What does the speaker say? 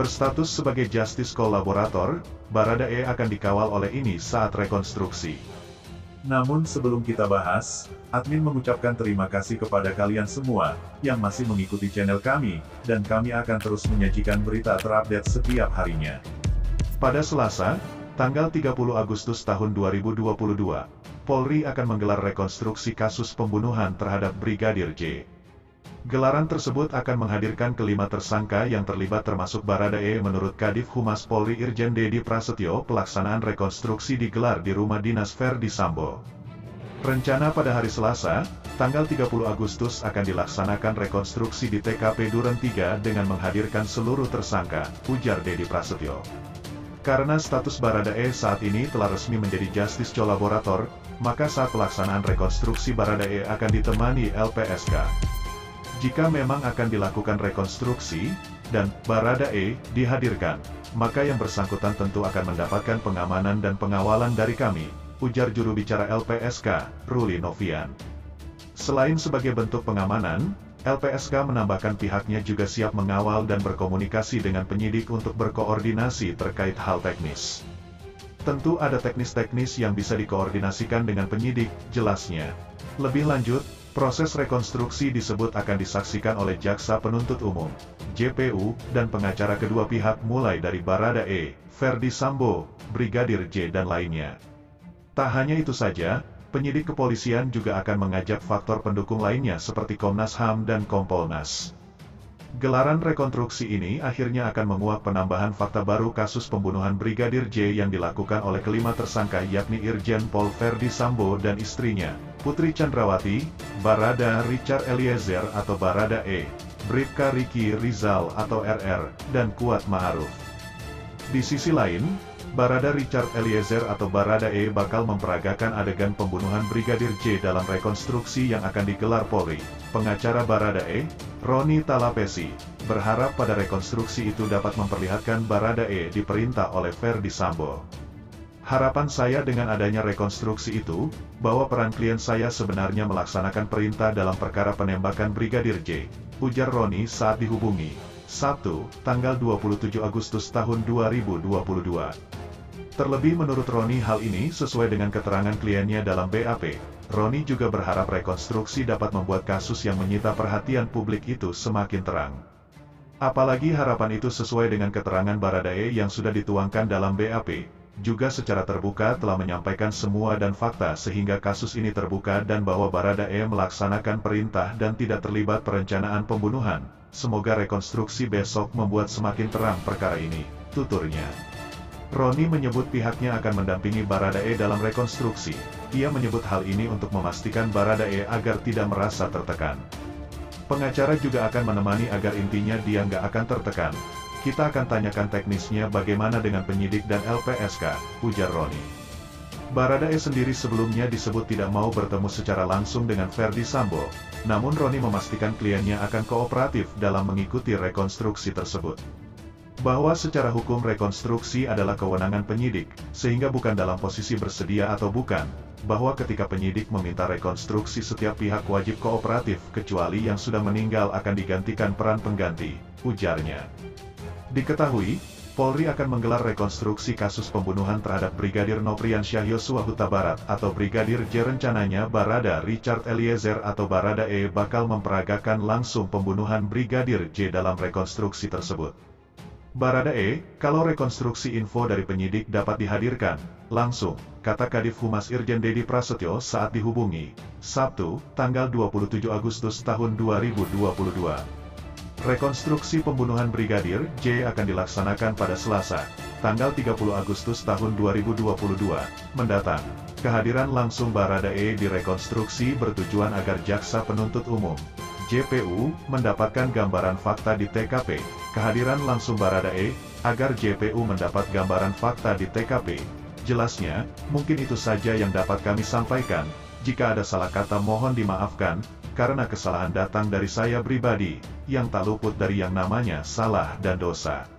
Berstatus sebagai justice kolaborator, Baradae akan dikawal oleh ini saat rekonstruksi. Namun sebelum kita bahas, admin mengucapkan terima kasih kepada kalian semua, yang masih mengikuti channel kami, dan kami akan terus menyajikan berita terupdate setiap harinya. Pada Selasa, tanggal 30 Agustus tahun 2022, Polri akan menggelar rekonstruksi kasus pembunuhan terhadap Brigadir J. Gelaran tersebut akan menghadirkan kelima tersangka yang terlibat termasuk Baradae. Menurut Kadif Humas Polri Irjen Dedi Prasetyo, pelaksanaan rekonstruksi digelar di rumah dinas Verdi Sambo. Rencana pada hari Selasa, tanggal 30 Agustus akan dilaksanakan rekonstruksi di TKP Duren 3 dengan menghadirkan seluruh tersangka, ujar Dedi Prasetyo. Karena status Baradae saat ini telah resmi menjadi justice kolaborator, maka saat pelaksanaan rekonstruksi Baradae akan ditemani LPSK. Jika memang akan dilakukan rekonstruksi, dan Baradae dihadirkan, maka yang bersangkutan tentu akan mendapatkan pengamanan dan pengawalan dari kami, ujar juru bicara LPSK, Ruli Novian. Selain sebagai bentuk pengamanan, LPSK menambahkan pihaknya juga siap mengawal dan berkomunikasi dengan penyidik untuk berkoordinasi terkait hal teknis. Tentu ada teknis-teknis yang bisa dikoordinasikan dengan penyidik, jelasnya. Lebih lanjut, proses rekonstruksi disebut akan disaksikan oleh Jaksa Penuntut Umum, JPU, dan pengacara kedua pihak mulai dari Baradae, Verdi Sambo, Brigadir J dan lainnya. Tak hanya itu saja, penyidik kepolisian juga akan mengajak faktor pendukung lainnya seperti Komnas HAM dan Kompolnas. Gelaran rekonstruksi ini akhirnya akan menguak penambahan fakta baru kasus pembunuhan Brigadir J yang dilakukan oleh kelima tersangka yakni Irjen Pol Verdi Sambo dan istrinya, Putri Chandrawati, Barada Richard Eliezer atau Baradae, Bribka Riki Rizal atau RR, dan Kuat Ma'ruf. Di sisi lain, Barada Richard Eliezer atau Baradae bakal memperagakan adegan pembunuhan Brigadir J dalam rekonstruksi yang akan digelar Polri. Pengacara Baradae, Roni Talapesi, berharap pada rekonstruksi itu dapat memperlihatkan Baradae diperintah oleh Verdi Sambo. Harapan saya dengan adanya rekonstruksi itu, bahwa peran klien saya sebenarnya melaksanakan perintah dalam perkara penembakan Brigadir J, ujar Roni saat dihubungi, Sabtu, tanggal 27 Agustus tahun 2022. Terlebih menurut Roni hal ini sesuai dengan keterangan kliennya dalam BAP. Roni juga berharap rekonstruksi dapat membuat kasus yang menyita perhatian publik itu semakin terang. Apalagi harapan itu sesuai dengan keterangan Baradae yang sudah dituangkan dalam BAP, juga secara terbuka telah menyampaikan semua dan fakta sehingga kasus ini terbuka dan bahwa Baradae melaksanakan perintah dan tidak terlibat perencanaan pembunuhan. Semoga rekonstruksi besok membuat semakin terang perkara ini, tuturnya. Roni menyebut pihaknya akan mendampingi Baradae dalam rekonstruksi. Ia menyebut hal ini untuk memastikan Baradae agar tidak merasa tertekan. Pengacara juga akan menemani agar intinya dia nggak akan tertekan. Kita akan tanyakan teknisnya bagaimana dengan penyidik dan LPSK, ujar Roni. Baradae sendiri sebelumnya disebut tidak mau bertemu secara langsung dengan Verdi Sambo, namun Roni memastikan kliennya akan kooperatif dalam mengikuti rekonstruksi tersebut. Bahwa secara hukum rekonstruksi adalah kewenangan penyidik, sehingga bukan dalam posisi bersedia atau bukan, bahwa ketika penyidik meminta rekonstruksi setiap pihak wajib kooperatif kecuali yang sudah meninggal akan digantikan peran pengganti, ujarnya. Diketahui, Polri akan menggelar rekonstruksi kasus pembunuhan terhadap Brigadir Nopriansyah Yosua Huta Barat atau Brigadir J. Rencananya Barada Richard Eliezer atau Baradae bakal memperagakan langsung pembunuhan Brigadir J dalam rekonstruksi tersebut. Baradae, kalau rekonstruksi info dari penyidik dapat dihadirkan, langsung, kata Kadif Humas Irjen Dedi Prasetyo saat dihubungi, Sabtu, tanggal 27 Agustus tahun 2022. Rekonstruksi pembunuhan Brigadir J akan dilaksanakan pada Selasa, tanggal 30 Agustus tahun 2022, mendatang. Kehadiran langsung Baradae di rekonstruksi bertujuan agar Jaksa Penuntut Umum, JPU, mendapatkan gambaran fakta di TKP. Kehadiran langsung Baradae, agar JPU mendapat gambaran fakta di TKP. Jelasnya, mungkin itu saja yang dapat kami sampaikan. Jika ada salah kata mohon dimaafkan, karena kesalahan datang dari saya pribadi, yang tak luput dari yang namanya salah dan dosa.